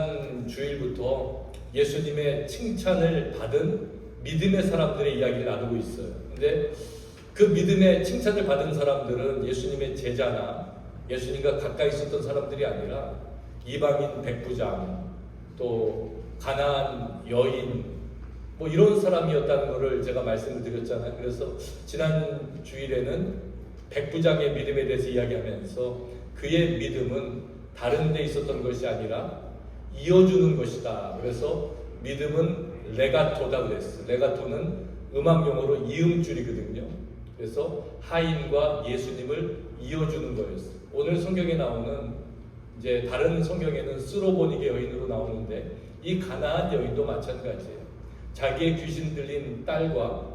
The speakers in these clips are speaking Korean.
지난 주일부터 예수님의 칭찬을 받은 믿음의 사람들의 이야기를 나누고 있어요. 근데 그 믿음의 칭찬을 받은 사람들은 예수님의 제자나 예수님과 가까이 있었던 사람들이 아니라 이방인 백부장, 또 가나안 여인, 뭐 이런 사람이었다는 것을 제가 말씀을 드렸잖아요. 그래서 지난 주일에는 백부장의 믿음에 대해서 이야기하면서 그의 믿음은 다른 데 있었던 것이 아니라 이어주는 것이다. 그래서 믿음은 레가토다 그랬어요. 레가토는 음악 용어로 이음줄이거든요. 그래서 하인과 예수님을 이어주는 거였어요. 오늘 성경에 나오는 이제 다른 성경에는 스로보니게 여인으로 나오는데 이 가나안 여인도 마찬가지예요. 자기의 귀신 들린 딸과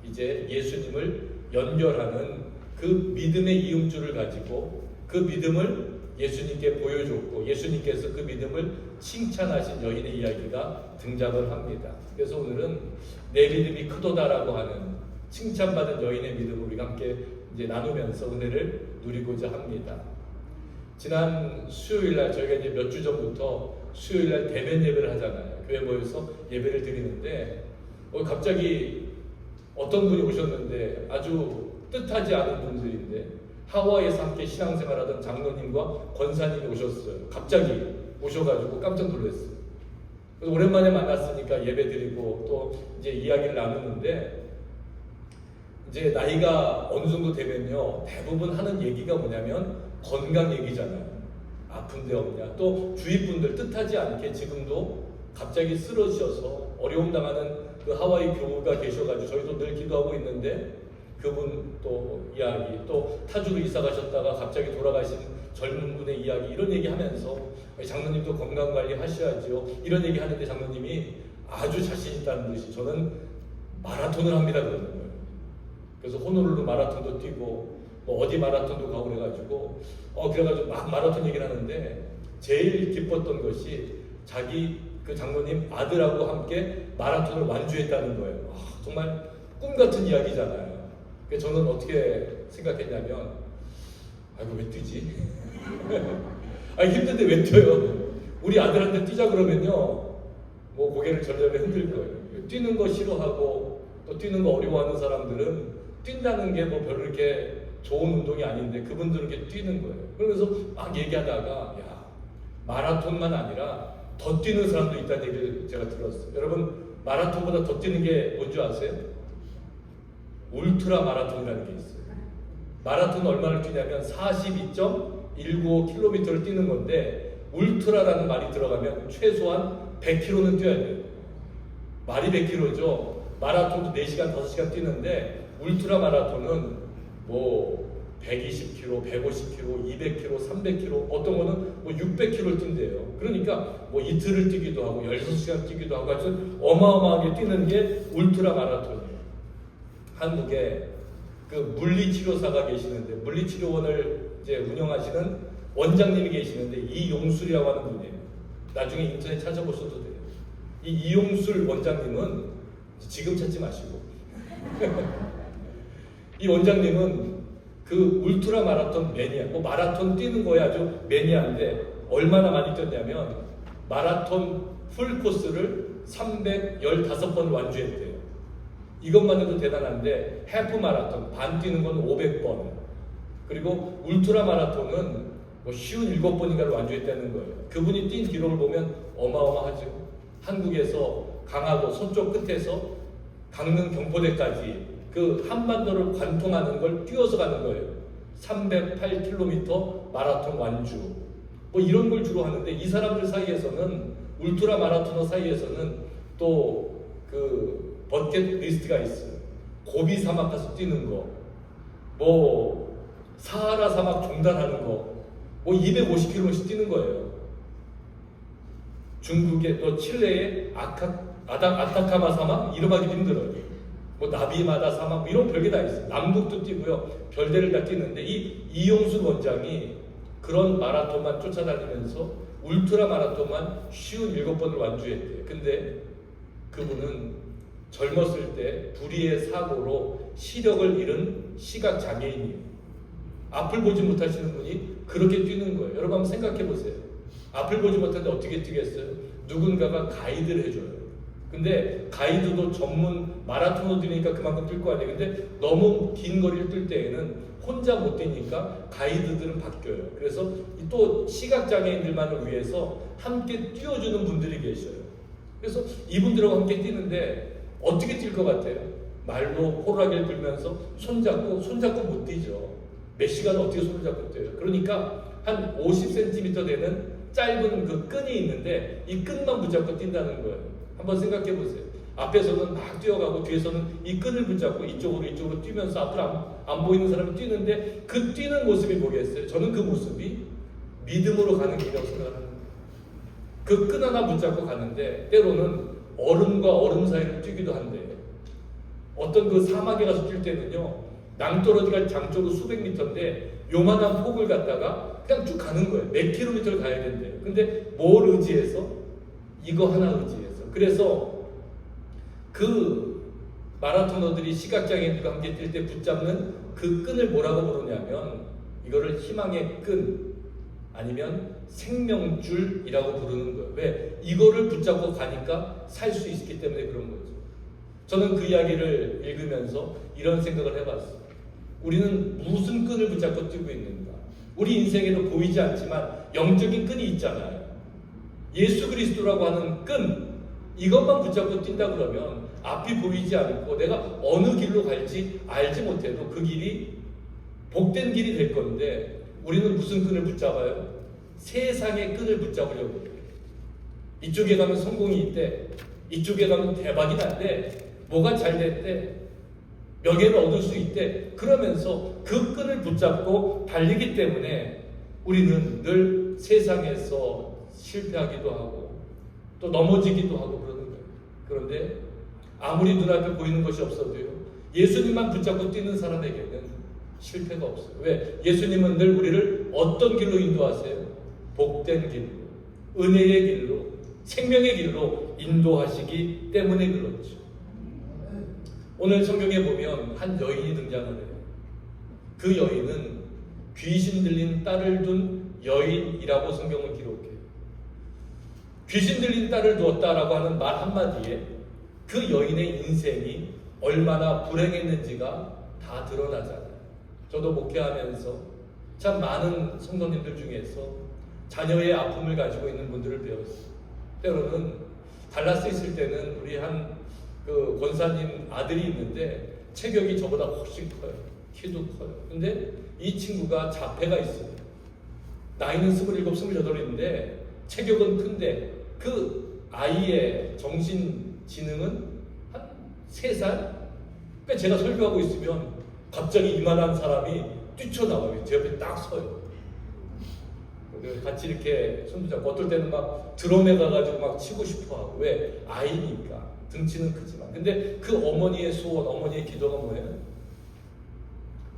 이제 예수님을 연결하는 그 믿음의 이음줄을 가지고 그 믿음을 예수님께 보여줬고 예수님께서 그 믿음을 칭찬하신 여인의 이야기가 등장을 합니다. 그래서 오늘은 내 믿음이 크도다라고 하는 칭찬받은 여인의 믿음을 우리가 함께 이제 나누면서 은혜를 누리고자 합니다. 지난 수요일날 저희가 이제 몇 주 전부터 수요일날 대면 예배를 하잖아요. 교회 모여서 예배를 드리는데 갑자기 어떤 분이 오셨는데 아주 뜻하지 않은 분들인데 하와이에서 함께 신앙생활하던 장로님과 권사님이 오셨어요. 갑자기 오셔가지고 깜짝 놀랐어요. 그래서 오랜만에 만났으니까 예배 드리고 또 이제 이야기를 나누는데 이제 나이가 어느 정도 되면요 대부분 하는 얘기가 뭐냐면 건강 얘기잖아요. 아픈 데 없냐. 또 주위 분들 뜻하지 않게 지금도 갑자기 쓰러지셔서 어려움 당하는 그 하와이 교우가 계셔가지고 저희도 늘 기도하고 있는데 그분 또 이야기, 또 타주로 이사 가셨다가 갑자기 돌아가신 젊은 분의 이야기, 이런 얘기 하면서 장로님도 건강관리 하셔야죠. 이런 얘기 하는데 장로님이 아주 자신 있다는 듯이 저는 마라톤을 합니다 그러는 거예요. 그래서 호놀룰루 마라톤도 뛰고 뭐 어디 마라톤도 가고 그래가지고 그래가지고 막 마라톤 얘기를 하는데 제일 기뻤던 것이 자기 그 장로님 아들하고 함께 마라톤을 완주했다는 거예요. 정말 꿈 같은 이야기잖아요. 그래서 저는 어떻게 생각했냐면 이거 왜 뛰지? 힘든데 왜 뛰어요? 우리 아들한테 뛰자 그러면요 뭐 고개를 절절히 흔들 거예요. 뛰는 거 싫어하고 또 뛰는 거 어려워하는 사람들은 뛴다는 게 뭐 별로 이렇게 좋은 운동이 아닌데 그분들은 이렇게 뛰는 거예요. 그러면서 막 얘기하다가 마라톤만 아니라 더 뛰는 사람도 있다는 얘기를 제가 들었어요. 여러분 마라톤보다 더 뛰는 게 뭔지 아세요? 울트라 마라톤이라는 게 있어요. 마라톤 얼마를 뛰냐면 42.195km를 뛰는 건데 울트라라는 말이 들어가면 최소한 100km는 뛰어야 돼요. 말이 100km죠. 마라톤도 4시간, 5시간 뛰는데 울트라 마라톤은 뭐 120km, 150km, 200km, 300km, 어떤 거는 뭐 600km를 뛴대요. 그러니까 뭐 이틀을 뛰기도 하고 16시간 뛰기도 하고 아주 어마어마하게 뛰는 게 울트라 마라톤이에요. 한국에 그 물리치료사가 계시는데 물리치료원을 이제 운영하시는 원장님이 계시는데 이용술이라고 하는 분이에요. 나중에 인터넷 찾아보셔도 돼요. 이 이용술 원장님은 지금 찾지 마시고 이 원장님은 그 울트라 마라톤 매니아, 뭐 마라톤 뛰는 거에 아주 매니아인데 얼마나 많이 뛰었냐면 마라톤 풀 코스를 315번 완주했대요. 이것만 해도 대단한데 해프 마라톤 반 뛰는 건 500번, 그리고 울트라 마라톤은 뭐 57번인가를 완주했다는 거예요. 그분이 뛴 기록을 보면 어마어마하죠. 한국에서 강화도 서쪽 끝에서 강릉 경포대까지 그 한반도를 관통하는 걸 뛰어서 가는 거예요. 308km 마라톤 완주 뭐 이런 걸 주로 하는데 이 사람들 사이에서는 울트라 마라토너 사이에서는 또 그 버킷 리스트가 있어요. 고비 사막 가서 뛰는 거, 뭐 사하라 사막 종단하는 거, 뭐 250km씩 뛰는 거예요. 중국의 또 칠레의 아타카마 사막 이름하기도 힘들어요. 뭐 나비마다 사막 이런 별게 다 있어요. 남북도 뛰고요. 별대를 다 뛰는데 이 이용수 원장이 그런 마라톤만 쫓아다니면서 울트라 마라톤만 57번을 완주했대요. 근데 그분은 젊었을 때 불의의 사고로 시력을 잃은 시각장애인이에요. 앞을 보지 못하시는 분이 그렇게 뛰는 거예요. 여러분 한번 생각해 보세요. 앞을 보지 못하는데 어떻게 뛰겠어요? 누군가가 가이드를 해줘요. 근데 가이드도 전문 마라토너들이니까 그만큼 뛸 거 아니에요. 근데 너무 긴 거리를 뛸 때에는 혼자 못 뛰니까 가이드들은 바뀌어요. 그래서 또 시각장애인들만을 위해서 함께 뛰어주는 분들이 계셔요. 그래서 이분들하고 함께 뛰는데 어떻게 뛸 것 같아요? 말로 호루라기를 불면서 손잡고 못 뛰죠. 몇 시간 어떻게 손을 잡고 뛰어요? 그러니까 한 50cm 되는 짧은 그 끈이 있는데 이 끈만 붙잡고 뛴다는 거예요. 한번 생각해 보세요. 앞에서는 막 뛰어가고 뒤에서는 이 끈을 붙잡고 이쪽으로 뛰면서 앞으로 안 보이는 사람이 뛰는데 그 뛰는 모습이 뭐겠어요? 저는 그 모습이 믿음으로 가는 길이라고 생각을 합니다. 그 끈 하나 붙잡고 가는데 때로는 얼음과 얼음 사이를 뛰기도 한데 어떤 그 사막에 가서 뛸 때는요 낭떠러지가 장쪽으로 수백 미터인데 요만한 폭을 갖다가 그냥 쭉 가는 거예요. 몇 킬로미터를 가야 된대요. 근데 뭘 의지해서? 이거 하나 의지해서. 그래서 그 마라토너들이 시각장애인들과 함께 뛸 때 붙잡는 그 끈을 뭐라고 부르냐면 이거를 희망의 끈 아니면 생명줄이라고 부르는 거예요. 왜? 이거를 붙잡고 가니까 살 수 있기 때문에 그런 거죠. 저는 그 이야기를 읽으면서 이런 생각을 해봤어요. 우리는 무슨 끈을 붙잡고 뛰고 있는가? 우리 인생에도 보이지 않지만 영적인 끈이 있잖아요. 예수 그리스도라고 하는 끈, 이것만 붙잡고 뛴다 그러면 앞이 보이지 않고 내가 어느 길로 갈지 알지 못해도 그 길이 복된 길이 될 건데 우리는 무슨 끈을 붙잡아요? 세상의 끈을 붙잡으려고 해요. 이쪽에 가면 성공이 있대. 이쪽에 가면 대박이 난대. 뭐가 잘 됐대. 명예를 얻을 수 있대. 그러면서 그 끈을 붙잡고 달리기 때문에 우리는 늘 세상에서 실패하기도 하고 또 넘어지기도 하고 그러는 거예요. 그런데 아무리 눈앞에 보이는 것이 없어도요. 예수님만 붙잡고 뛰는 사람에게는 실패가 없어요. 왜? 예수님은 늘 우리를 어떤 길로 인도하세요? 복된 길로, 은혜의 길로, 생명의 길로 인도하시기 때문에 그렇죠. 오늘 성경에 보면 한 여인이 등장을 해요. 그 여인은 귀신 들린 딸을 둔 여인이라고 성경을 기록해요. 귀신 들린 딸을 두었다라고 하는 말 한마디에 그 여인의 인생이 얼마나 불행했는지가 다 드러나잖아요. 저도 목회하면서 참 많은 성도님들 중에서 자녀의 아픔을 가지고 있는 분들을 배웠어요. 때로는 달라스 있을 때는 우리 한 그 권사님 아들이 있는데 체격이 저보다 훨씬 커요. 키도 커요. 근데 이 친구가 자폐가 있어요. 나이는 27, 28인데 체격은 큰데 그 아이의 정신 지능은 한 3살? 그러니까 제가 설교하고 있으면 갑자기 이만한 사람이 뛰쳐나와요. 제 옆에 딱 서요. 같이 이렇게 손도 잡고 어떨 때는 막 드럼에 가가지고 막 치고 싶어 하고. 왜? 아이니까. 등치는 크지만. 근데 그 어머니의 소원, 어머니의 기도가 뭐예요?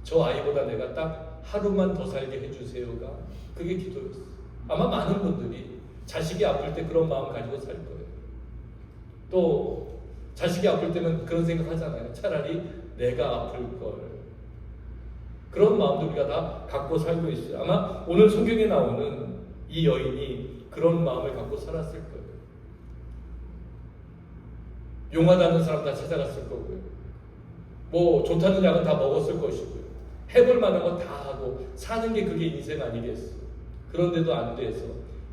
저 아이보다 내가 딱 하루만 더 살게 해주세요가 그게 기도였어요. 아마 많은 분들이 자식이 아플 때 그런 마음 가지고 살 거예요. 또 자식이 아플 때는 그런 생각 하잖아요. 차라리 내가 아플 걸. 그런 마음도 우리가 다 갖고 살고 있어요. 아마 오늘 성경에 나오는 이 여인이 그런 마음을 갖고 살았을 거예요. 용하다는 사람 다 찾아갔을 거고요. 뭐 좋다는 약은 다 먹었을 것이고요. 해볼 만한 거 다 하고 사는 게 그게 인생 아니겠어요. 그런데도 안 돼서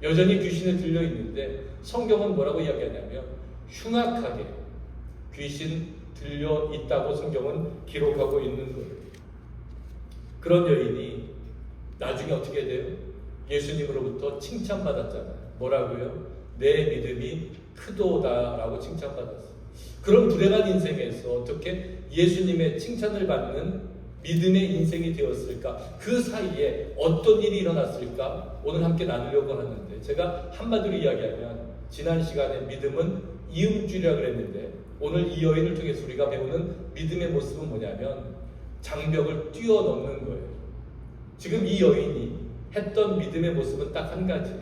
여전히 귀신에 들려 있는데 성경은 뭐라고 이야기하냐면 흉악하게 귀신 들려 있다고 성경은 기록하고 있는 거예요. 그런 여인이 나중에 어떻게 돼요? 예수님으로부터 칭찬받았잖아요. 뭐라고요? 내 믿음이 크도다라고 칭찬받았어요. 그런 불행한 인생에서 어떻게 예수님의 칭찬을 받는 믿음의 인생이 되었을까? 그 사이에 어떤 일이 일어났을까? 오늘 함께 나누려고 하는데 제가 한마디로 이야기하면 지난 시간에 믿음은 이음줄이라고 그랬는데 오늘 이 여인을 통해서 우리가 배우는 믿음의 모습은 뭐냐면 장벽을 뛰어넘는 거예요. 지금 이 여인이 했던 믿음의 모습은 딱 한 가지.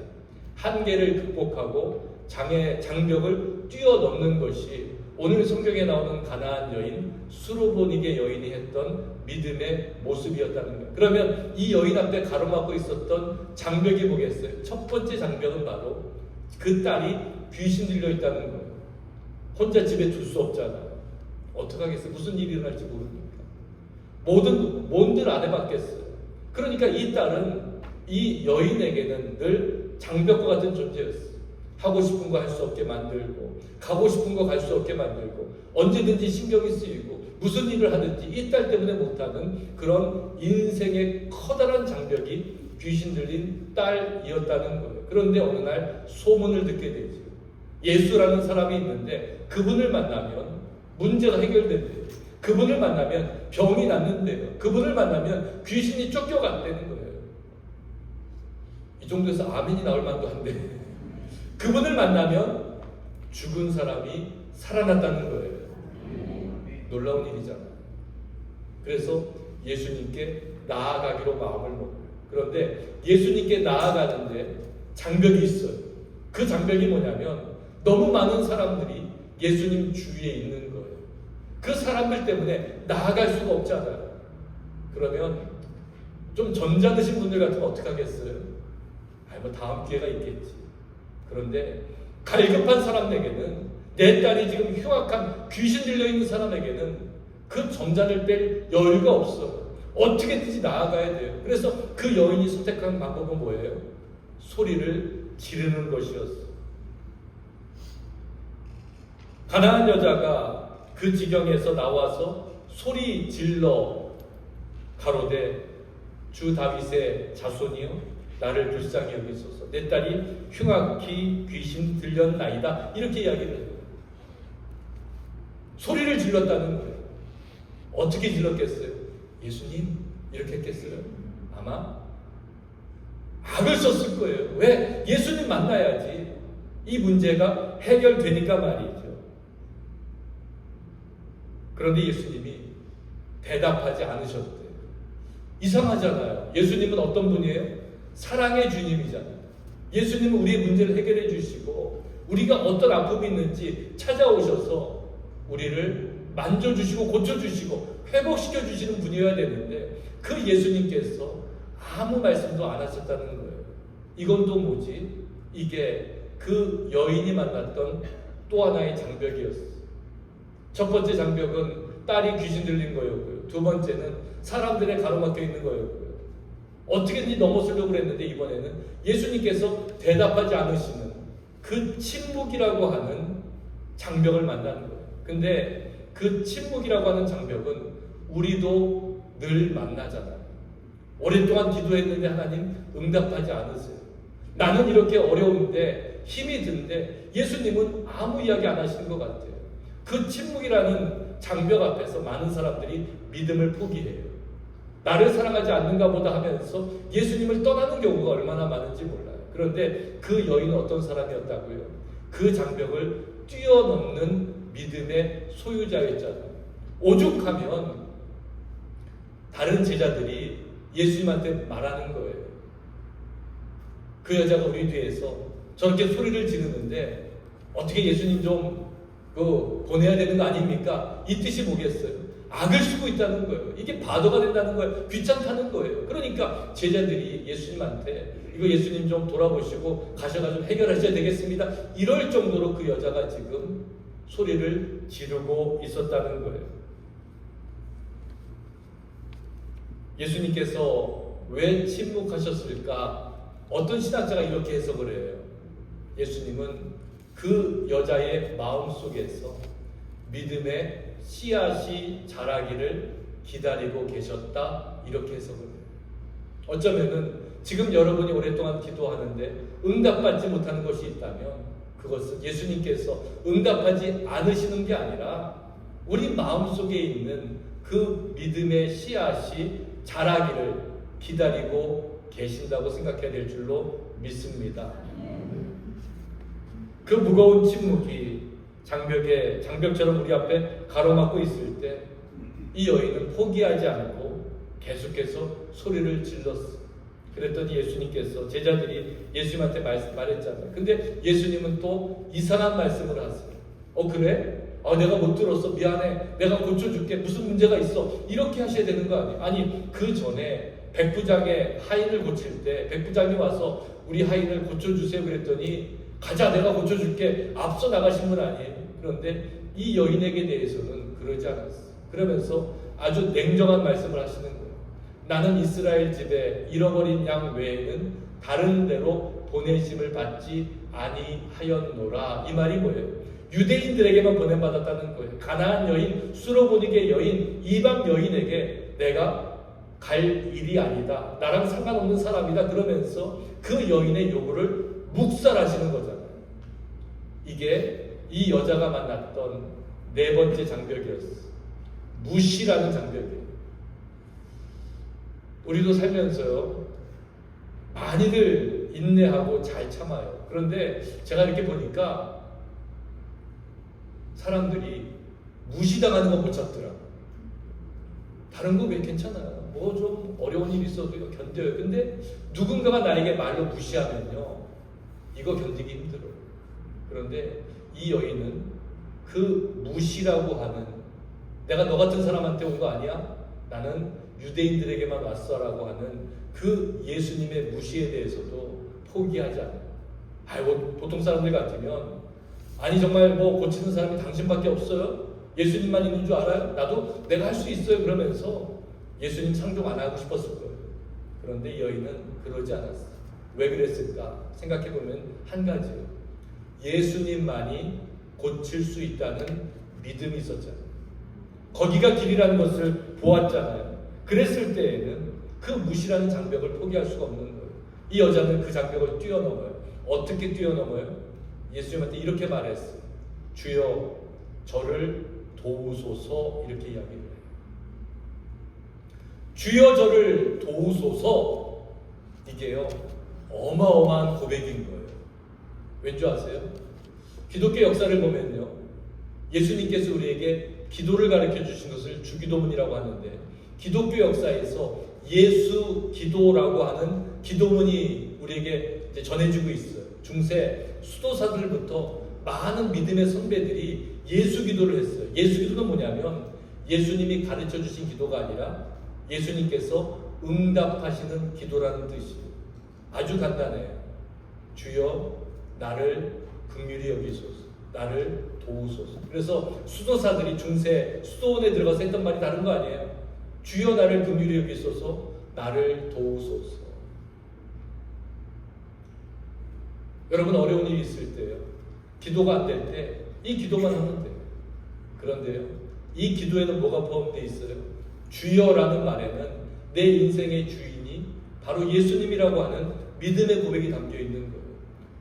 한계를 극복하고 장벽을 뛰어넘는 것이 오늘 성경에 나오는 가나안 여인, 수르보니게 여인이 했던 믿음의 모습이었다는 거예요. 그러면 이 여인 앞에 가로막고 있었던 장벽이 뭐겠어요? 첫 번째 장벽은 바로 그 딸이 귀신 들려 있다는 거예요. 혼자 집에 둘 수 없잖아요. 어떡하겠어요? 무슨 일이 일어날지 모르니까. 뭔들 안 해봤겠어요. 그러니까 이 딸은 이 여인에게는 늘 장벽과 같은 존재였어요. 하고 싶은 거 할 수 없게 만들고, 가고 싶은 거 갈 수 없게 만들고, 언제든지 신경이 쓰이고, 무슨 일을 하든지 이 딸 때문에 못하는 그런 인생의 커다란 장벽이 귀신 들린 딸이었다는 거예요. 그런데 어느 날 소문을 듣게 되죠. 예수라는 사람이 있는데 그분을 만나면 문제가 해결된대요. 그분을 만나면 병이 낫는데요. 그분을 만나면 귀신이 쫓겨간다는 거예요. 이 정도에서 아멘이 나올 만도 한데 그분을 만나면 죽은 사람이 살아났다는 거예요. 놀라운 일이잖아요. 그래서 예수님께 나아가기로 마음을 먹어요. 그런데 예수님께 나아가는데 장벽이 있어요. 그 장벽이 뭐냐면 너무 많은 사람들이 예수님 주위에 있는 거예요. 그 사람들 때문에 나아갈 수가 없잖아요. 그러면 좀 점잖으신 분들 같으면 어떻게 하겠어요? 뭐 다음 기회가 있겠지. 그런데 갈급한 사람에게는, 내 딸이 지금 흉악한 귀신 들려있는 사람에게는 그 점잔을 뺄 여유가 없어요. 어떻게든지 나아가야 돼요. 그래서 그 여인이 선택한 방법은 뭐예요? 소리를 지르는 것이었어요. 가난한 여자가 그 지경에서 나와서 소리 질러 가로되 주 다윗의 자손이여 나를 불쌍히 여기소서. 내 딸이 흉악히 귀신 들렸나이다. 이렇게 이야기를 해요. 소리를 질렀다는 거예요. 어떻게 질렀겠어요? 예수님 이렇게 했겠어요? 아마 악을 썼을 거예요. 왜? 예수님 만나야지 이 문제가 해결되니까 말이죠. 그런데 예수님이 대답하지 않으셨대요. 이상하잖아요. 예수님은 어떤 분이에요? 사랑의 주님이잖아요. 예수님은 우리의 문제를 해결해 주시고 우리가 어떤 아픔이 있는지 찾아오셔서 우리를 만져주시고 고쳐주시고 회복시켜 주시는 분이어야 되는데 그 예수님께서 아무 말씀도 안 하셨다는 거예요. 이건 또 뭐지? 이게 그 여인이 만났던 또 하나의 장벽이었어요. 첫 번째 장벽은 딸이 귀신 들린 거였고요. 두 번째는 사람들의 가로막혀 있는 거였고요. 어떻게든지 넘어서려고 했는데 이번에는 예수님께서 대답하지 않으시는 그 침묵이라고 하는 장벽을 만나는 거예요. 근데 그 침묵이라고 하는 장벽은 우리도 늘 만나잖아요. 오랫동안 기도했는데 하나님 응답하지 않으세요. 나는 이렇게 어려운데 힘이 드는데 예수님은 아무 이야기 안 하시는 것 같아요. 그 침묵이라는 장벽 앞에서 많은 사람들이 믿음을 포기해요. 나를 사랑하지 않는가 보다 하면서 예수님을 떠나는 경우가 얼마나 많은지 몰라요. 그런데 그 여인은 어떤 사람이었다고요? 그 장벽을 뛰어넘는 믿음의 소유자였잖아요. 오죽하면 다른 제자들이 예수님한테 말하는 거예요. 그 여자가 우리 뒤에서 저렇게 소리를 지르는데 어떻게 예수님 좀 보내야 되는 거 아닙니까? 이 뜻이 뭐겠어요? 악을 쓰고 있다는 거예요. 이게 바도가 된다는 거예요. 귀찮다는 거예요. 그러니까 제자들이 예수님한테 이거 예수님 좀 돌아보시고 가셔가지고 해결하셔야 되겠습니다. 이럴 정도로 그 여자가 지금 소리를 지르고 있었다는 거예요. 예수님께서 왜 침묵하셨을까? 어떤 신학자가 이렇게 해석을 해요. 예수님은 그 여자의 마음 속에서 믿음의 씨앗이 자라기를 기다리고 계셨다. 이렇게 해석을 해요. 어쩌면은 지금 여러분이 오랫동안 기도하는데 응답받지 못하는 것이 있다면 그것은 예수님께서 응답하지 않으시는 게 아니라 우리 마음속에 있는 그 믿음의 씨앗이 자라기를 기다리고 계신다고 생각해야 될 줄로 믿습니다. 그 무거운 침묵이 장벽처럼 우리 앞에 가로막고 있을 때 이 여인은 포기하지 않고 계속해서 소리를 질렀어. 그랬더니 예수님께서 제자들이 예수님한테 말했잖아요. 근데 예수님은 또 이상한 말씀을 하세요. 그래? 내가 못 들었어. 미안해. 내가 고쳐줄게. 무슨 문제가 있어. 이렇게 하셔야 되는 거 아니에요? 아니, 그 전에 백부장의 하인을 고칠 때 백부장이 와서 우리 하인을 고쳐주세요 그랬더니 가자, 내가 고쳐줄게. 앞서 나가신 분 아니에요? 그런데 이 여인에게 대해서는 그러지 않았어요. 그러면서 아주 냉정한 말씀을 하시는 거예요. 나는 이스라엘 집에 잃어버린 양 외에는 다른 데로 보내심을 받지 아니하였노라. 이 말이 뭐예요? 유대인들에게만 보냄받았다는 거예요. 가나안 여인, 수로보니게 여인, 이방 여인에게 내가 갈 일이 아니다. 나랑 상관없는 사람이다. 그러면서 그 여인의 요구를 묵살하시는 거잖아요. 이게 이 여자가 만났던 네 번째 장벽이었어요. 무시라는 장벽이에요. 우리도 살면서요, 많이들 인내하고 잘 참아요. 그런데 제가 이렇게 보니까 사람들이 무시당하는 건 못 참더라고요. 다른 거 왜 괜찮아요. 뭐 좀 어려운 일 있어도 이거 견뎌요. 근데 누군가가 나에게 말로 무시하면요, 이거 견디기 힘들어요. 그런데 이 여인은 그 무시라고 하는, 내가 너 같은 사람한테 온 거 아니야? 나는 유대인들에게만 왔어라고 하는 그 예수님의 무시에 대해서도 포기하지 않아요. 보통 사람들 같으면 아니 정말 뭐 고치는 사람이 당신밖에 없어요? 예수님만 있는 줄 알아요? 나도 내가 할 수 있어요. 그러면서 예수님 상종 안 하고 싶었을 거예요. 그런데 이 여인은 그러지 않았어요. 왜 그랬을까? 생각해보면 한 가지예요. 예수님만이 고칠 수 있다는 믿음이 있었잖아요. 거기가 길이라는 것을 보았잖아요. 그랬을 때에는 그 무시라는 장벽을 포기할 수가 없는 거예요. 이 여자는 그 장벽을 뛰어넘어요. 어떻게 뛰어넘어요? 예수님한테 이렇게 말했어요. 주여, 저를 도우소서. 이렇게 이야기해요. 주여, 저를 도우소서. 이게요, 어마어마한 고백인 거예요. 왠지 아세요? 기독교 역사를 보면요, 예수님께서 우리에게 기도를 가르쳐 주신 것을 주기도문이라고 하는데, 기독교 역사에서 예수 기도라고 하는 기도문이 우리에게 이제 전해지고 있어요. 중세 수도사들부터 많은 믿음의 선배들이 예수 기도를 했어요. 예수 기도는 뭐냐면 예수님이 가르쳐 주신 기도가 아니라 예수님께서 응답하시는 기도라는 뜻이에요. 아주 간단해요. 주여, 나를 긍휼히 여기소서. 나를 도우소서. 그래서 수도사들이 중세 수도원에 들어가서 했던 말이 다른 거 아니에요. 주여, 나를 긍휼히 여기소서. 나를 도우소서. 여러분, 어려운 일이 있을 때요, 기도가 안 될 때 이 기도만 하면 돼요. 그런데요, 이 기도에는 뭐가 포함되어 있어요? 주여라는 말에는 내 인생의 주인이 바로 예수님이라고 하는 믿음의 고백이 담겨 있는 거예요.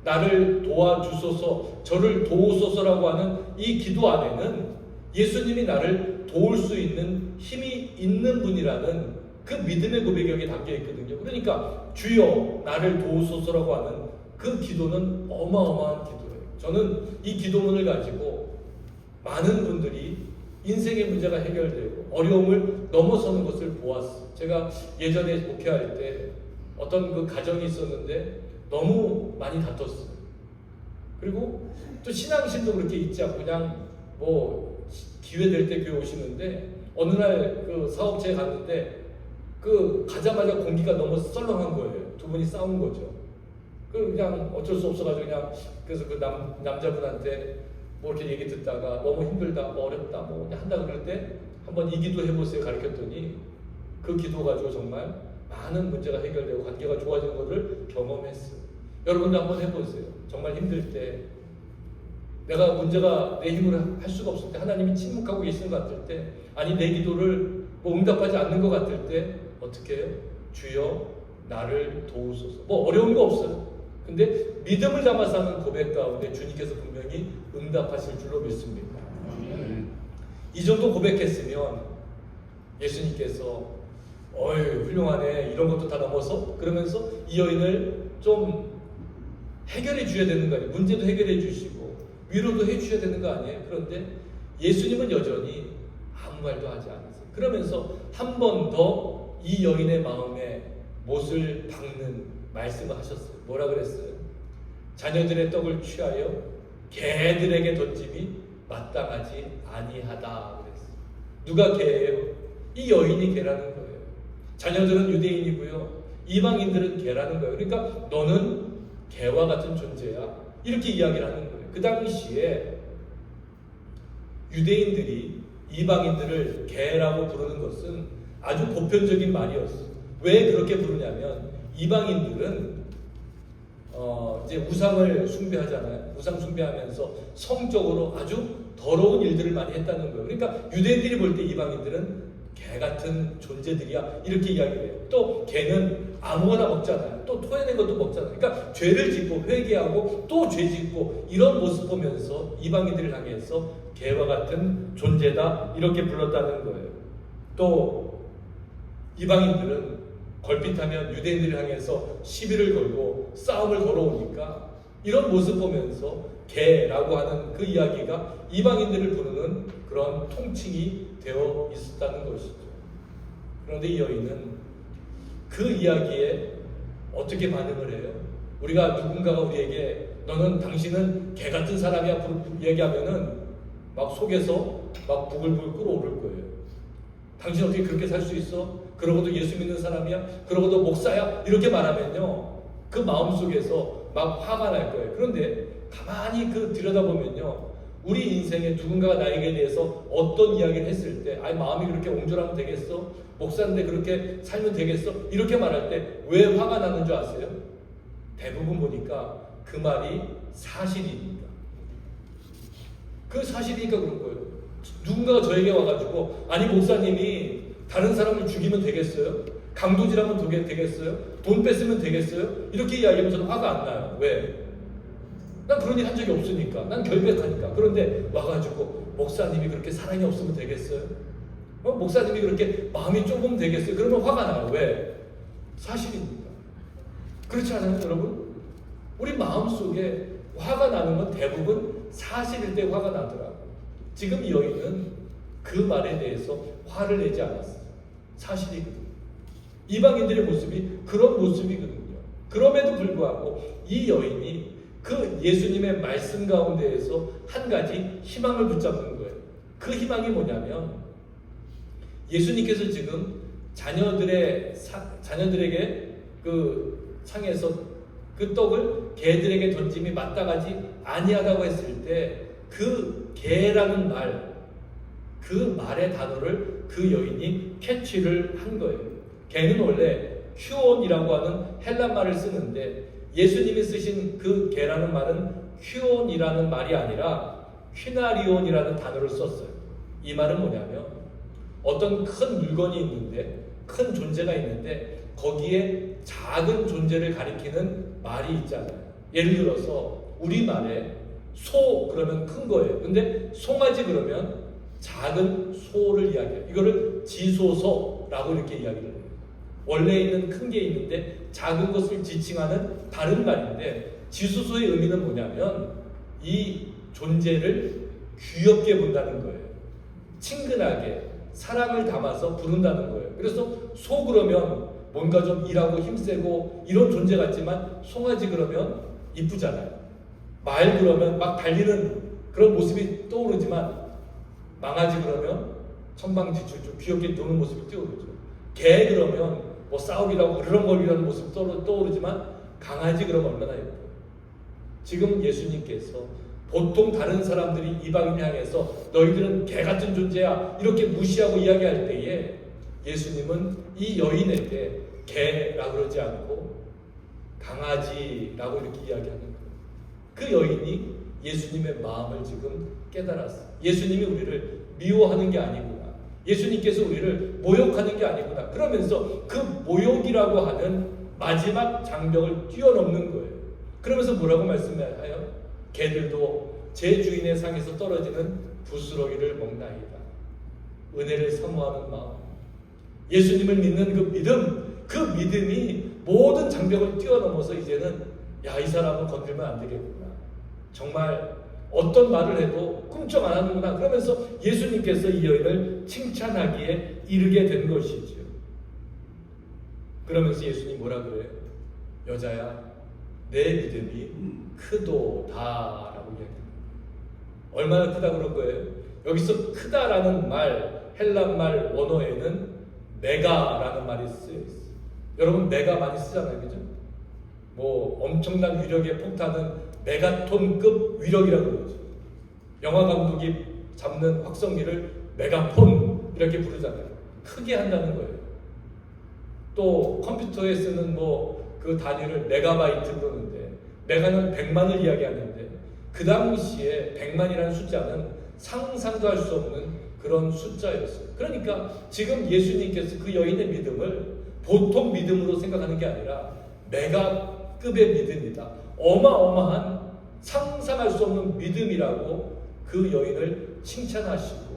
나를 도와주소서, 저를 도우소서라고 하는 이 기도 안에는 예수님이 나를 도울 수 있는 힘이 있는 분이라는 그 믿음의 고백이 여기 담겨 있거든요. 그러니까 주여, 나를 도우소서라고 하는 그 기도는 어마어마한 기도예요. 저는 이 기도문을 가지고 많은 분들이 인생의 문제가 해결되고 어려움을 넘어서는 것을 보았어요. 제가 예전에 목회할 때 어떤 그 가정이 있었는데 너무 많이 다퉜어요. 그리고 또 신앙심도 그렇게 있지 않고 그냥 뭐 기회 될 때 교회 오시는데, 어느 날 그 사업체에 갔는데 그 가자마자 공기가 너무 썰렁한 거예요. 두 분이 싸운 거죠. 그냥 어쩔 수 없어가지고 그냥, 그래서 그 남자분한테 뭐 이렇게 얘기 듣다가 너무 힘들다, 뭐 어렵다, 뭐 그냥 한다 그럴 때 한번 이 기도 해보세요 가르쳤더니 그 기도 가지고 정말 많은 문제가 해결되고 관계가 좋아지는 것을 경험했어요. 여러분도 한번 해보세요. 정말 힘들 때, 내가 문제가 내 힘으로 할 수가 없을 때, 하나님이 침묵하고 계시는 것 같을 때, 아니 내 기도를 뭐 응답하지 않는 것 같을 때 어떻게 해요? 주여, 나를 도우소서. 뭐 어려운 거 없어요. 근데 믿음을 담아서 하는 고백 가운데 주님께서 분명히 응답하실 줄로 믿습니다. 이 정도 고백했으면 예수님께서 어이 훌륭하네, 이런 것도 다 넘어서? 그러면서 이 여인을 좀 해결해 주셔야 되는 거 아니에요? 문제도 해결해 주시고 위로도 해 주셔야 되는 거 아니에요? 그런데 예수님은 여전히 아무 말도 하지 않으세요. 그러면서 한 번 더 이 여인의 마음에 못을 박는 말씀을 하셨어요. 뭐라 그랬어요? 자녀들의 떡을 취하여 개들에게 던짐이 마땅하지 아니하다 그랬어요. 누가 개예요? 이 여인이 개라는 거예요. 자녀들은 유대인이고요. 이방인들은 개라는 거예요. 그러니까 너는 개와 같은 존재야. 이렇게 이야기를 하는 거예요. 그 당시에 유대인들이 이방인들을 개라고 부르는 것은 아주 보편적인 말이었어요. 왜 그렇게 부르냐면 이방인들은 이제 우상을 숭배하잖아요. 우상 숭배하면서 성적으로 아주 더러운 일들을 많이 했다는 거예요. 그러니까 유대인들이 볼 때 이방인들은 개 같은 존재들이야 이렇게 이야기를 해요. 또 개는 아무거나 먹잖아요. 또 토해낸 것도 먹잖아요. 그러니까 죄를 짓고 회개하고 또 죄 짓고 이런 모습 보면서 이방인들을 향해서 개와 같은 존재다 이렇게 불렀다는 거예요. 또 이방인들은 걸핏하면 유대인들을 향해서 시비를 걸고 싸움을 걸어오니까 이런 모습 보면서 개라고 하는 그 이야기가 이방인들을 부르는 그런 통칭이 되어 있었다는 것이죠. 그런데 이 여인은 그 이야기에 어떻게 반응을 해요? 우리가 누군가가 우리에게 너는 당신은 개 같은 사람이야 얘기하면은 막 속에서 막 부글부글 끓어오를 거예요. 당신 어떻게 그렇게 살 수 있어? 그러고도 예수 믿는 사람이야? 그러고도 목사야? 이렇게 말하면요 그 마음속에서 막 화가 날 거예요. 그런데 가만히 들여다보면요 우리 인생에 누군가가 나에게 대해서 어떤 이야기를 했을 때 아니 마음이 그렇게 옹졸하면 되겠어? 목사인데 그렇게 살면 되겠어? 이렇게 말할 때 왜 화가 나는 줄 아세요? 대부분 보니까 그 말이 사실이니까. 그 사실이니까 그런 거예요. 누군가가 저에게 와가지고 아니 목사님이 다른 사람을 죽이면 되겠어요? 강도질하면 되겠어요? 돈 뺏으면 되겠어요? 이렇게 이야기하면 저는 화가 안 나요. 왜? 난 그런 일 한 적이 없으니까. 난 결백하니까. 그런데 와가지고 목사님이 그렇게 사랑이 없으면 되겠어요? 목사님이 그렇게 마음이 좁으면 되겠어요? 그러면 화가 나요. 왜? 사실입니다. 그렇지 않아요, 여러분? 우리 마음속에 화가 나는 건 대부분 사실일 때 화가 나더라고요. 지금 이 여인은 그 말에 대해서 화를 내지 않았어요. 사실이거든요. 이방인들의 모습이 그런 모습이거든요. 그럼에도 불구하고 이 여인이 그 예수님의 말씀 가운데에서 한 가지 희망을 붙잡는 거예요. 그 희망이 뭐냐면 예수님께서 지금 자녀들에게 그 상에서 그 떡을 개들에게 던짐이 마땅하지 아니하다고 했을 때 그 개라는 말, 그 말의 단어를 그 여인이 캐치를 한 거예요. 개는 원래 휴온이라고 하는 헬란 말을 쓰는데 예수님이 쓰신 그 개라는 말은 휴온이라는 말이 아니라 휘나리온이라는 단어를 썼어요. 이 말은 뭐냐면 어떤 큰 물건이 있는데 큰 존재가 있는데 거기에 작은 존재를 가리키는 말이 있잖아요. 예를 들어서 우리말에 소 그러면 큰 거예요. 근데 송아지 그러면 작은 소를 이야기해요. 이거를 지소서라고 이렇게 이야기를 해요. 원래 있는 큰 게 있는데 작은 것을 지칭하는 다른 말인데 지소서의 의미는 뭐냐면 이 존재를 귀엽게 본다는 거예요. 친근하게 사랑을 담아서 부른다는 거예요. 그래서 소 그러면 뭔가 좀 일하고 힘세고 이런 존재 같지만 송아지 그러면 이쁘잖아요. 말 그러면 막 달리는 그런 모습이 떠오르지만 망아지 그러면 천방지축 좀 귀엽게 노는 모습이 떠오르죠. 개 그러면 뭐 싸우기라고 으르렁거리는 모습이 떠오르지만 강아지 그러면 얼마나 예뻐요. 지금 예수님께서 보통 다른 사람들이 이방인 향해서 너희들은 개 같은 존재야 이렇게 무시하고 이야기할 때에 예수님은 이 여인에게 개라고 그러지 않고 강아지라고 이렇게 이야기하는 거예요. 그 여인이 예수님의 마음을 지금 깨달았어요. 예수님이 우리를 미워하는 게 아니구나. 예수님께서 우리를 모욕하는 게 아니구나. 그러면서 그 모욕이라고 하는 마지막 장벽을 뛰어넘는 거예요. 그러면서 뭐라고 말씀해요? 개들도 제 주인의 상에서 떨어지는 부스러기를 먹나이다. 은혜를 사모하는 마음. 예수님을 믿는 그 믿음, 그 믿음이 모든 장벽을 뛰어넘어서 이제는 야, 이 사람은 건들면 안 되겠구나. 정말 어떤 말을 해도 꿈쩍 안 하는구나. 그러면서 예수님께서 이 여인을 칭찬하기에 이르게 된 것이죠. 그러면서 예수님 뭐라 그래요? 여자야, 내 믿음이 크도다 라고 이야기합니다. 얼마나 크다 그런 거예요? 여기서 크다라는 말, 헬란 말 원어에는 메가라는 말이 쓰여 있어요. 여러분 메가 많이 쓰잖아요, 그죠? 뭐 엄청난 위력의 폭탄은 메가톤급 위력이라고 그러죠. 영화 감독이 잡는 확성기를 메가폰 이렇게 부르잖아요. 크게 한다는 거예요. 또 컴퓨터에 쓰는 뭐 그 단위를 메가바이트 그러는데, 메가는 100만을 이야기하는데 그 당시에 100만이라는 숫자는 상상도 할 수 없는 그런 숫자였어요. 그러니까 지금 예수님께서 그 여인의 믿음을 보통 믿음으로 생각하는 게 아니라 메가급의 믿음이다, 어마어마한 상상할 수 없는 믿음이라고 그 여인을 칭찬하시고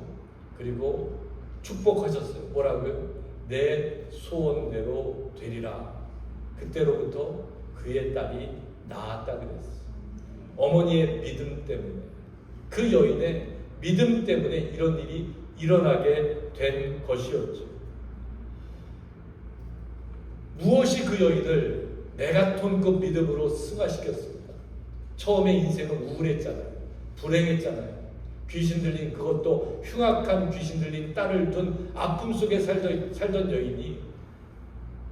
그리고 축복하셨어요. 뭐라고요? 내 소원대로 되리라. 그때로부터 그의 딸이 나았다 그랬어요. 어머니의 믿음 때문에, 그 여인의 믿음 때문에 이런 일이 일어나게 된 것이었죠. 무엇이 그 여인을 메가톤급 믿음으로 승화시켰습니까? 처음에 인생은 우울했잖아요. 불행했잖아요. 귀신 들린, 그것도 흉악한 귀신 들린 딸을 둔 아픔 속에 살던 여인이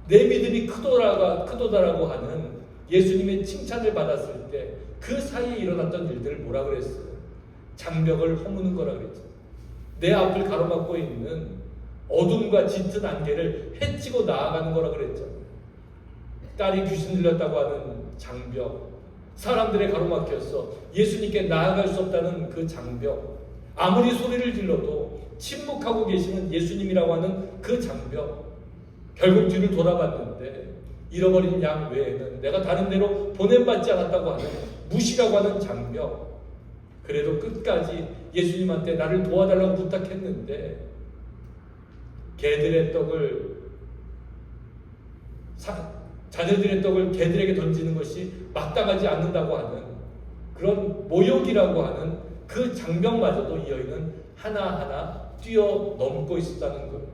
내 믿음이 크도다라고 하는 예수님의 칭찬을 받았을 때 그 사이에 일어났던 일들을 뭐라 그랬어요? 장벽을 허무는 거라 그랬죠. 내 앞을 가로막고 있는 어둠과 짙은 안개를 해치고 나아가는 거라 그랬죠. 딸이 귀신 들렸다고 하는 장벽, 사람들의 가로막혀서 예수님께 나아갈 수 없다는 그 장벽, 아무리 소리를 질러도 침묵하고 계시는 예수님이라고 하는 그 장벽, 결국 뒤를 돌아봤는데 잃어버린 양 외에는 내가 다른 데로 보냄받지 않았다고 하는 무시라고 하는 장벽, 그래도 끝까지 예수님한테 나를 도와달라고 부탁했는데 자녀들의 떡을 개들에게 던지는 것이 마땅하지 않는다고 하는 그런 모욕이라고 하는 그 장벽마저도 이 여인은 하나하나 뛰어넘고 있었다는 거예요.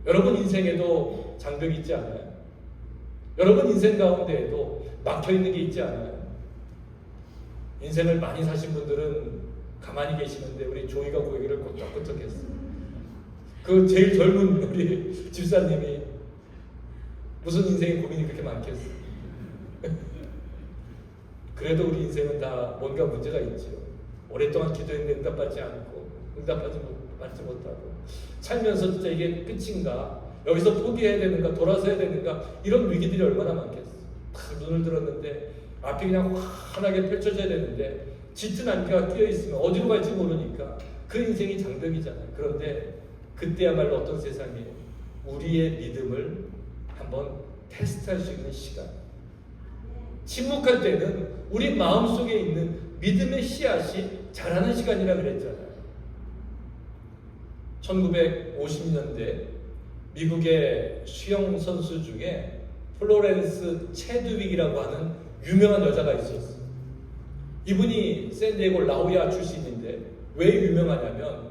여러분 인생에도 장벽이 있지 않아요? 여러분 인생 가운데에도 막혀있는 게 있지 않아요? 인생을 많이 사신 분들은 가만히 계시는데 우리 조이가 고개를 끄덕끄덕했어요. 그 제일 젊은 우리 집사님이 무슨 인생에 고민이 그렇게 많겠어요? 그래도 우리 인생은 다 뭔가 문제가 있죠. 오랫동안 기도했는데 응답받지 않고, 받지 못하고, 살면서 진짜 이게 끝인가? 여기서 포기해야 되는가? 돌아서야 되는가? 이런 위기들이 얼마나 많겠어요. 탁 눈을 들었는데 앞이 그냥 환하게 펼쳐져야 되는데 짙은 안개가 끼어있으면 어디로 갈지 모르니까 그 인생이 장벽이잖아요. 그런데 그때야말로 어떤 세상이에요? 우리의 믿음을 한번 테스트할 수 있는 시간. 침묵할 때는 우리 마음속에 있는 믿음의 씨앗이 자라는 시간이라 그랬잖아요. 1950년대 미국의 수영 선수 중에 플로렌스 체드윅이라고 하는 유명한 여자가 있었어요. 이분이 샌디에고 라우야 출신인데 왜 유명하냐면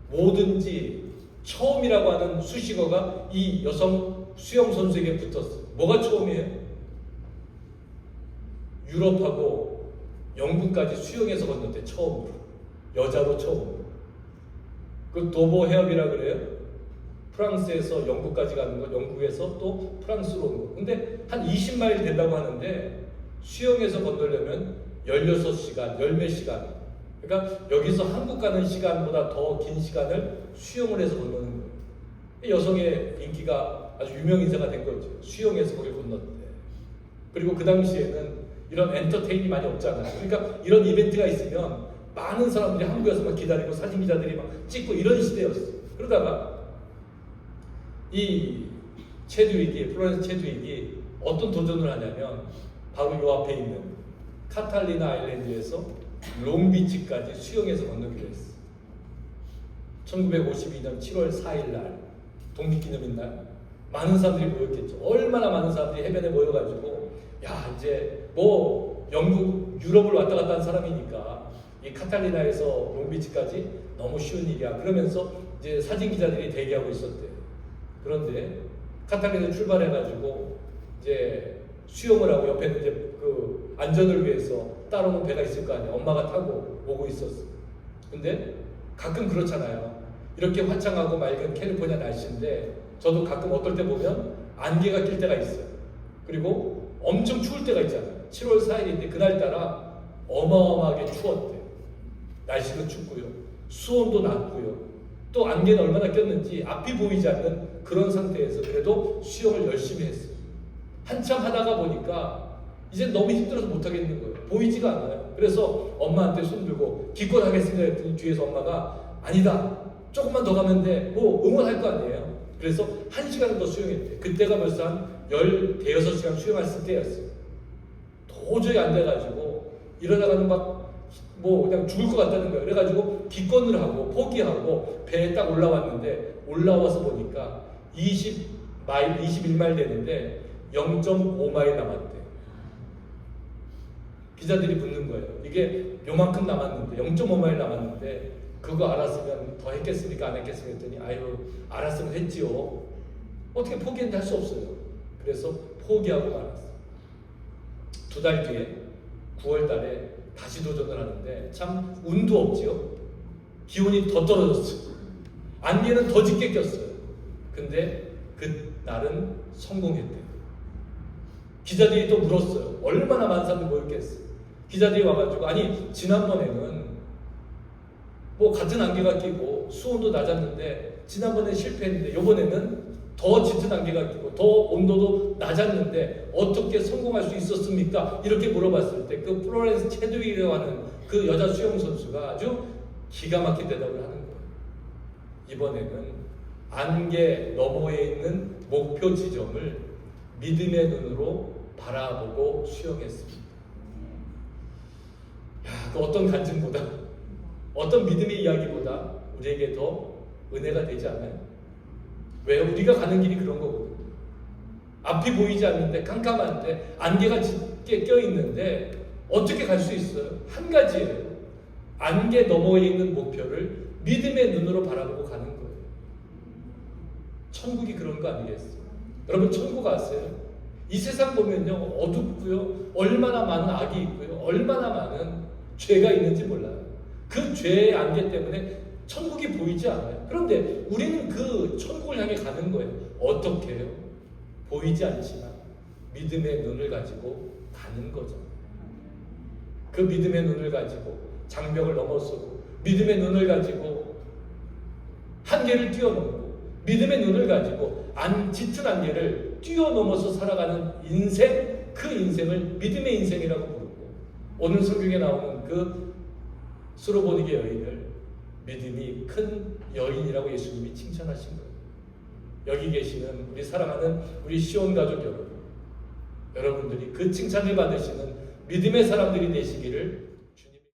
뭐든지 처음이라고 하는 수식어가 이 여성 수영 선수에게 붙었어요. 뭐가 처음이에요? 유럽하고 영국까지 수영해서 건넜대. 처음으로. 여자로 처음으로. 그 도보 해협이라 그래요. 프랑스에서 영국까지 가는 거, 영국에서 또 프랑스로 오는 거. 근데 한 20마일 된다고 하는데 수영해서 건너려면 16시간, 10몇 시간. 그러니까 여기서 한국 가는 시간보다 더 긴 시간을 수영을 해서 건너는 거예요. 여성의 인기가 아주 유명 인사가 된 거죠. 수영해서 거길 건넜대. 그리고 그 당시에는 이런 엔터테인이 많이 없잖아요. 그러니까 이런 이벤트가 있으면 많은 사람들이 한국에서 막 기다리고 사진 기자들이 막 찍고 이런 시대였어요. 그러다가 이 플로렌스 체드윅이 어떤 도전을 하냐면 바로 요 앞에 있는 카탈리나 아일랜드에서 롱비치까지 수영해서 건너기로 했어요. 1952년 7월 4일 날 독립기념일 날 많은 사람들이 모였겠죠. 얼마나 많은 사람들이 해변에 모여가지고 야 이제 뭐 영국 유럽을 왔다 갔다 한 사람이니까 이 카탈리나에서 롱비치까지 너무 쉬운 일이야. 그러면서 이제 사진 기자들이 대기하고 있었대요. 그런데 카탈리나 출발해가지고 이제 수영을 하고 옆에는 이제 그 안전을 위해서 따라오는 배가 있을 거 아니에요. 엄마가 타고 오고 있었어. 근데 가끔 그렇잖아요. 이렇게 화창하고 맑은 캘리포니아 날씨인데 저도 가끔 어떨 때 보면 안개가 낄 때가 있어요. 그리고 엄청 추울 때가 있잖아요. 7월 4일인데 그날따라 어마어마하게 추웠대요. 날씨도 춥고요. 수온도 낮고요. 또 안개는 얼마나 꼈는지 앞이 보이지 않는 그런 상태에서 그래도 수영을 열심히 했어요. 한참 하다가 보니까 이제 너무 힘들어서 못하겠는 거예요. 보이지가 않아요. 그래서 엄마한테 손 들고 기권하겠습니다 했더니 뒤에서 엄마가 아니다. 조금만 더 가면 돼. 뭐 응원할 거 아니에요. 그래서 1시간을 더 수영했대. 그때가 벌써 한 16시간 수영했을 때였어요. 도저히 안 돼가지고 일어나가는 뭐 그냥 죽을 것 같다는 거예요. 그래가지고 기권을 하고 포기하고 배에 딱 올라왔는데 올라와서 보니까 21마일 되는데 0.5마일 남았대. 기자들이 묻는 거예요. 이게 요만큼 남았는데 0.5마일 남았는데 그거 알았으면 더 했겠습니까? 안 했겠습니까? 했더니 아유 알았으면 했지요. 어떻게 포기했는데 할 수 없어요. 그래서 포기하고 말았어요. 2달 뒤에 9월 달에 다시 도전을 하는데 참 운도 없지요. 기온이 더 떨어졌어요. 안개는 더 짙게 꼈어요. 근데 그날은 성공했대요. 기자들이 또 물었어요. 얼마나 많은 사람들이 모였겠어요. 기자들이 와가지고 아니 지난번에는 뭐 같은 안개가 끼고 수온도 낮았는데 지난번에 실패했는데 이번에는 더 짙은 안개가 끼고 더 온도도 낮았는데 어떻게 성공할 수 있었습니까? 이렇게 물어봤을 때 그 플로렌스 체드윅이라고 하는 그 여자 수영 선수가 아주 기가 막힌 대답을 하는 거예요. 이번에는 안개 너머에 있는 목표 지점을 믿음의 눈으로 바라보고 수영했습니다. 야, 그 어떤 간증보다 어떤 믿음의 이야기보다 우리에게 더 은혜가 되지 않아요? 왜? 우리가 가는 길이 그런 거거든요. 앞이 보이지 않는데 깜깜한데 안개가 짙게 껴있는데 어떻게 갈 수 있어요? 한 가지예요. 안개 너머에 있는 목표를 믿음의 눈으로 바라보고 가는 거예요. 천국이 그런 거 아니겠어요? 여러분 천국 아세요? 이 세상 보면요 어둡고요 얼마나 많은 악이 있고요 얼마나 많은 죄가 있는지 몰라요. 그 죄의 안개 때문에 천국이 보이지 않아요. 그런데 우리는 그 천국을 향해 가는 거예요. 어떻게 해요? 보이지 않지만 믿음의 눈을 가지고 가는 거죠. 그 믿음의 눈을 가지고 장벽을 넘어서고 믿음의 눈을 가지고 한계를 뛰어넘고 믿음의 눈을 가지고 짙은 안개를 뛰어넘어서 살아가는 인생, 그 인생을 믿음의 인생이라고 부르고 오늘 성경에 나오는 그 수로보니게 여인을 믿음이 큰 여인이라고 예수님이 칭찬하신 거예요. 여기 계시는 우리 사랑하는 우리 시온 가족 여러분, 여러분들이 그 칭찬을 받으시는 믿음의 사람들이 되시기를